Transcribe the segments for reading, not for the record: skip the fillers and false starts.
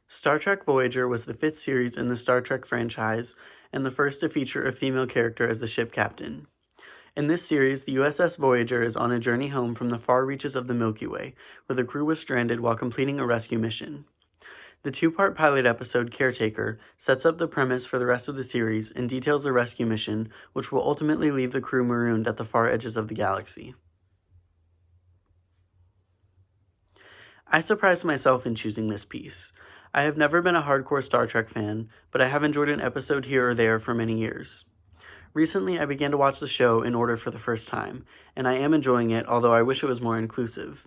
Star Trek Voyager was the fifth series in the Star Trek franchise and the first to feature a female character as the ship captain. In this series, the USS Voyager is on a journey home from the far reaches of the Milky Way, where the crew was stranded while completing a rescue mission. The two-part pilot episode, Caretaker, sets up the premise for the rest of the series and details the rescue mission, which will ultimately leave the crew marooned at the far edges of the galaxy. I surprised myself in choosing this piece. I have never been a hardcore Star Trek fan, but I have enjoyed an episode here or there for many years. Recently, I began to watch the show in order for the first time, and I am enjoying it, although I wish it was more inclusive.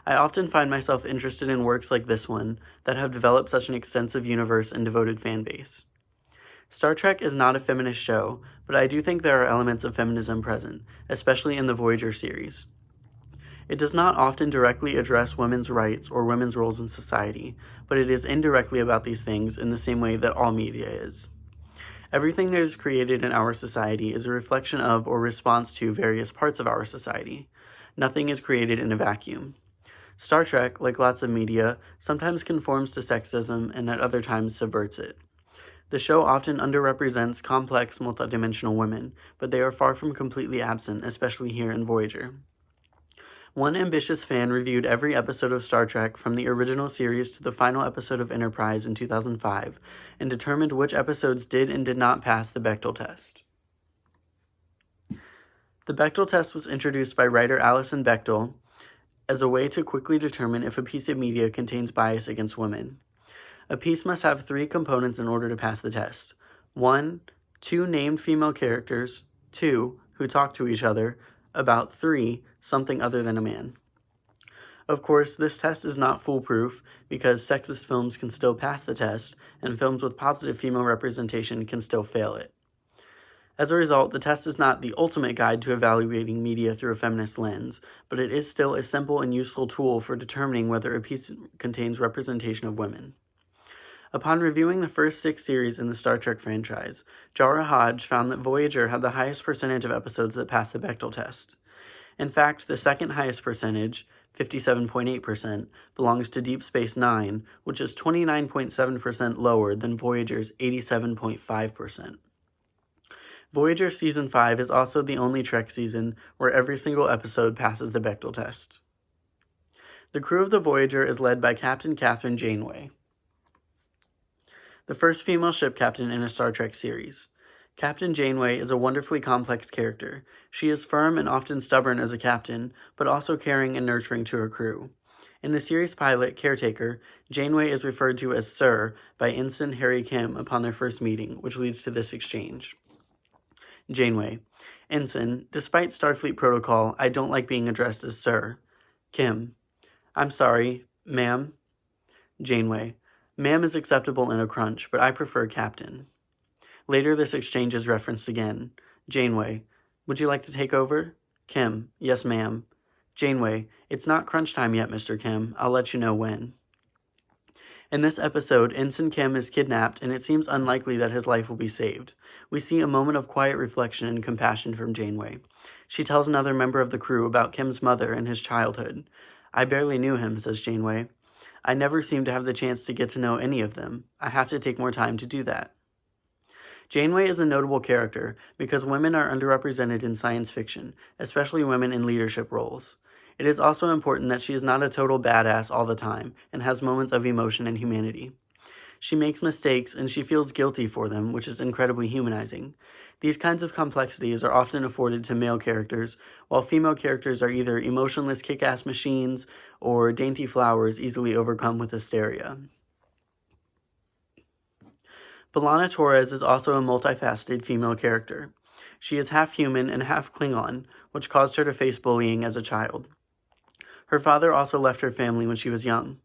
I often find myself interested in works like this one that have developed such an extensive universe and devoted fan base. Star Trek is not a feminist show, but I do think there are elements of feminism present, especially in the Voyager series. It does not often directly address women's rights or women's roles in society, but it is indirectly about these things in the same way that all media is. Everything that is created in our society is a reflection of or response to various parts of our society. Nothing is created in a vacuum. Star Trek, like lots of media, sometimes conforms to sexism and at other times subverts it. The show often underrepresents complex, multidimensional women, but they are far from completely absent, especially here in Voyager. One ambitious fan reviewed every episode of Star Trek from the original series to the final episode of Enterprise in 2005 and determined which episodes did and did not pass the Bechtel Test. The Bechtel Test was introduced by writer Alison Bechtel as a way to quickly determine if a piece of media contains bias against women. A piece must have three components in order to pass the test. 1, 2 named female characters, 2, who talk to each other, about 3, something other than a man. Of course, this test is not foolproof because sexist films can still pass the test, and films with positive female representation can still fail it. As a result, the test is not the ultimate guide to evaluating media through a feminist lens, but it is still a simple and useful tool for determining whether a piece contains representation of women. Upon reviewing the first 6 series in the Star Trek franchise, Jara Hodge found that Voyager had the highest percentage of episodes that passed the Bechtel test. In fact, the second highest percentage, 57.8%, belongs to Deep Space Nine, which is 29.7% lower than Voyager's 87.5%. Voyager Season 5 is also the only Trek season where every single episode passes the Bechtel test. The crew of the Voyager is led by Captain Catherine Janeway, the first female ship captain in a Star Trek series. Captain Janeway is a wonderfully complex character. She is firm and often stubborn as a captain, but also caring and nurturing to her crew. In the series pilot, Caretaker, Janeway is referred to as Sir by Ensign Harry Kim upon their first meeting, which leads to this exchange. Janeway: Ensign, despite Starfleet protocol, I don't like being addressed as Sir. Kim: I'm sorry, ma'am. Janeway: Ma'am is acceptable in a crunch, but I prefer Captain. Later, this exchange is referenced again. Janeway: Would you like to take over? Kim: Yes, ma'am. Janeway: It's not crunch time yet, Mr. Kim. I'll let you know when. In this episode, Ensign Kim is kidnapped, and it seems unlikely that his life will be saved. We see a moment of quiet reflection and compassion from Janeway. She tells another member of the crew about Kim's mother and his childhood. I barely knew him, says Janeway. I never seem to have the chance to get to know any of them. I have to take more time to do that. Janeway is a notable character because women are underrepresented in science fiction, especially women in leadership roles. It is also important that she is not a total badass all the time and has moments of emotion and humanity. She makes mistakes and she feels guilty for them, which is incredibly humanizing. These kinds of complexities are often afforded to male characters, while female characters are either emotionless kick-ass machines or dainty flowers easily overcome with hysteria. Bolana Torres is also a multifaceted female character. She is half human and half Klingon, which caused her to face bullying as a child. Her father also left her family when she was young.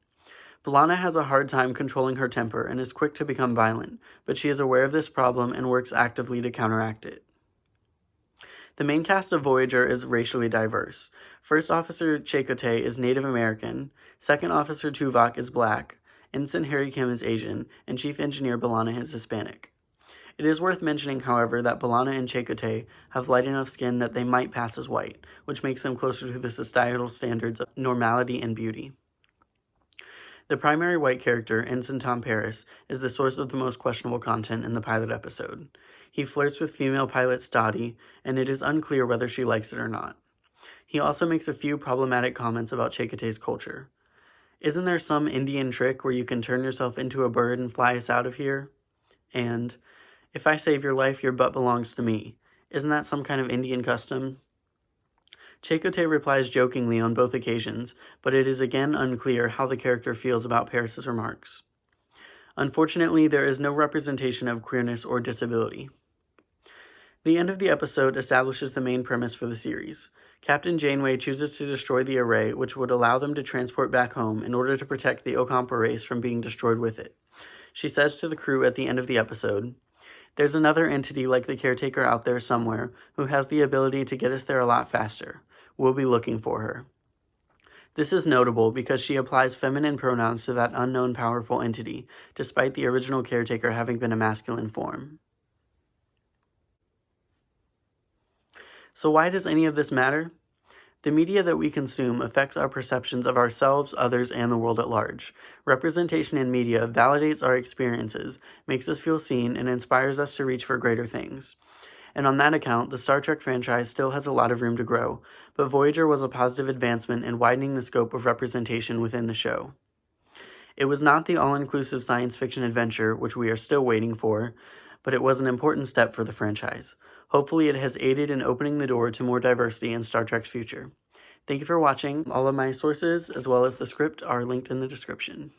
Bolana has a hard time controlling her temper and is quick to become violent, but she is aware of this problem and works actively to counteract it. The main cast of Voyager is racially diverse. First Officer Chakotay is Native American, Second Officer Tuvok is Black, Ensign Harry Kim is Asian, and Chief Engineer Bolana is Hispanic. It is worth mentioning, however, that Bolana and Chakotay have light enough skin that they might pass as white, which makes them closer to the societal standards of normality and beauty. The primary white character, Ensign Tom Paris, is the source of the most questionable content in the pilot episode. He flirts with female pilot Dottie, and it is unclear whether she likes it or not. He also makes a few problematic comments about Chakotay's culture. Isn't there some Indian trick where you can turn yourself into a bird and fly us out of here? And, if I save your life, your butt belongs to me. Isn't that some kind of Indian custom? Chakotay replies jokingly on both occasions, but it is again unclear how the character feels about Paris's remarks. Unfortunately, there is no representation of queerness or disability. The end of the episode establishes the main premise for the series. Captain Janeway chooses to destroy the array, which would allow them to transport back home in order to protect the Ocampa race from being destroyed with it. She says to the crew at the end of the episode, "There's another entity like the caretaker out there somewhere who has the ability to get us there a lot faster. We'll be looking for her." This is notable because she applies feminine pronouns to that unknown powerful entity, despite the original caretaker having been a masculine form. So why does any of this matter? The media that we consume affects our perceptions of ourselves, others, and the world at large. Representation in media validates our experiences, makes us feel seen, and inspires us to reach for greater things. And on that account, the Star Trek franchise still has a lot of room to grow, but Voyager was a positive advancement in widening the scope of representation within the show. It was not the all-inclusive science fiction adventure, which we are still waiting for, but it was an important step for the franchise. Hopefully it has aided in opening the door to more diversity in Star Trek's future. Thank you for watching. All of my sources, as well as the script, are linked in the description.